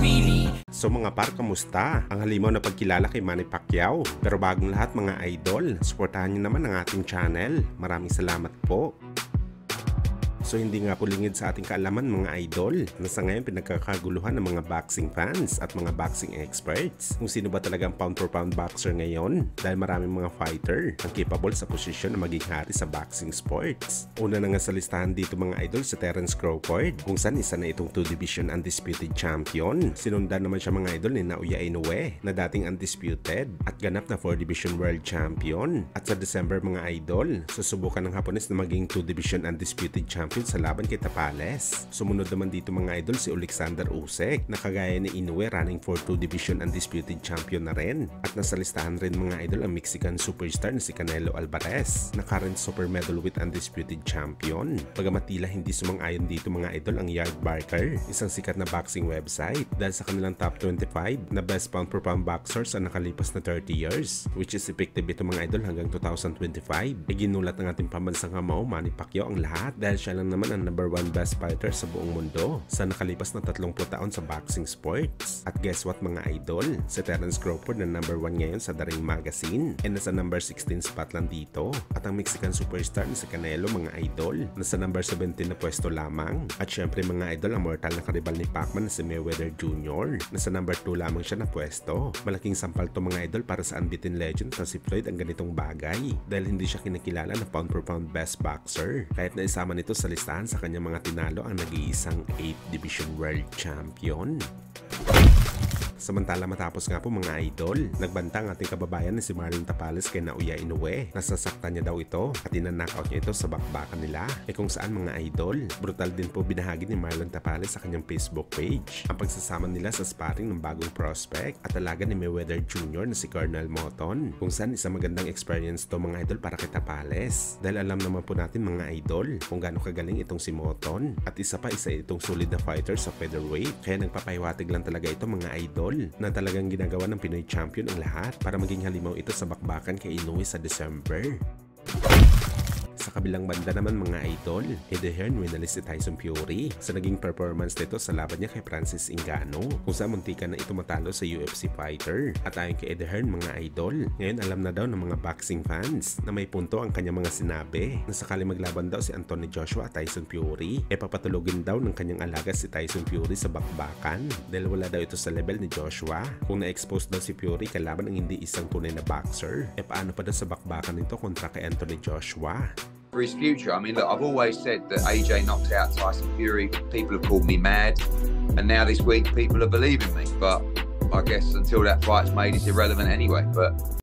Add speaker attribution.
Speaker 1: really.
Speaker 2: So mga par, kamusta? Ang halimaw na pagkilala kay Manny Pacquiao. Pero bagong lahat mga idol, suportahan nyo naman ang ating channel. Maraming salamat po. So hindi nga po lingid sa ating kaalaman mga idol na sa ngayon pinagkakaguluhan ng mga boxing fans at mga boxing experts kung sino ba talagang pound for pound boxer ngayon dahil maraming mga fighter ang capable sa posisyon na maging hari sa boxing sports. Una na nga sa listahan dito mga idol si Terence Crawford kung saan isa na itong 2 division undisputed champion. Sinundan naman siya mga idol ni Naoya Inoue na dating undisputed at ganap na 4 division world champion. At sa December mga idol, susubukan ng Hapones na maging 2 division undisputed champion sa laban kay Tapales. Sumunod naman dito mga idol si Alexander Usyk na kagaya ni Inoue running for 2 division undisputed champion na rin. At nasa listahan rin mga idol ang Mexican superstar na si Canelo Alvarez na current super middleweight undisputed champion. Bagamat tila hindi sumang-ayon dito mga idol ang Yardbarker, isang sikat na boxing website dahil sa kanilang top 25 na best pound for pound boxers sa nakalipas na 30 years which is effective ito mga idol hanggang 2025. Ginulat ng ating pambansang kamao Manny Pacquiao ang lahat dahil siya lang naman ang number 1 best fighter sa buong mundo sa nakalipas na 30 taon sa boxing sports. At guess what mga idol? Si Terence Crawford na number 1 ngayon sa The Ring Magazine and nasa number 16 spot lang dito. At ang Mexican superstar na si Canelo mga idol nasa number 17 na pwesto lamang. At syempre mga idol ang mortal na karibal ni Pacman na si Mayweather Jr. nasa number 2 lamang siya na pwesto. Malaking sampal to mga idol para sa unbeaten legend na si Floyd ang ganitong bagay dahil hindi siya kinikilala na pound for pound best boxer kahit na isama nito sa listahan sa kanyang mga tinalo ang nag-iisang 8th Division World Champion. Samantala matapos nga po mga idol, nagbanta ang ating kababayan na si Marlon Tapales kay Naoya Inoue. Nasasaktan niya daw ito at ina-knockout niya ito sa bakbakan nila. Kung saan mga idol, brutal din po binahagi ni Marlon Tapales sa kanyang Facebook page ang pagsasama nila sa sparring ng bagong prospect at talaga ni Mayweather Jr. na si Cornel Moton. Kung saan isang magandang experience to mga idol para kay Tapales. Dahil alam naman po natin mga idol kung gaano kagaling itong si Moton at isa itong solid na fighter sa featherweight. Kaya nagpapahiwatig lang talaga ito mga idol na talagang ginagawa ng Pinoy champion ang lahat para maging halimaw ito sa bakbakan kay Inoue sa December. Sa kabilang banda naman mga idol, Eddie Hearn winalis si Tyson Fury sa naging performance nito sa laban niya kay Francis Ngannou kung saan muntikan na ito matalo sa UFC fighter. At ayon kay Eddie Hearn mga idol, ngayon alam na daw ng mga boxing fans na may punto ang kanyang mga sinabi na sakali maglaban daw si Anthony Joshua at Tyson Fury, papatulugin daw ng kanyang alaga si Tyson Fury sa bakbakan dahil wala daw ito sa level ni Joshua. Kung na-expose daw si Fury kalaban ang hindi isang tunay na boxer, paano pa daw sa bakbakan nito kontra kay Anthony Joshua?
Speaker 3: For his future, I mean, look, I've always said that AJ knocked out Tyson Fury. People have called me mad, and now this week people are believing me. But I guess until that fight's made, it's irrelevant anyway. But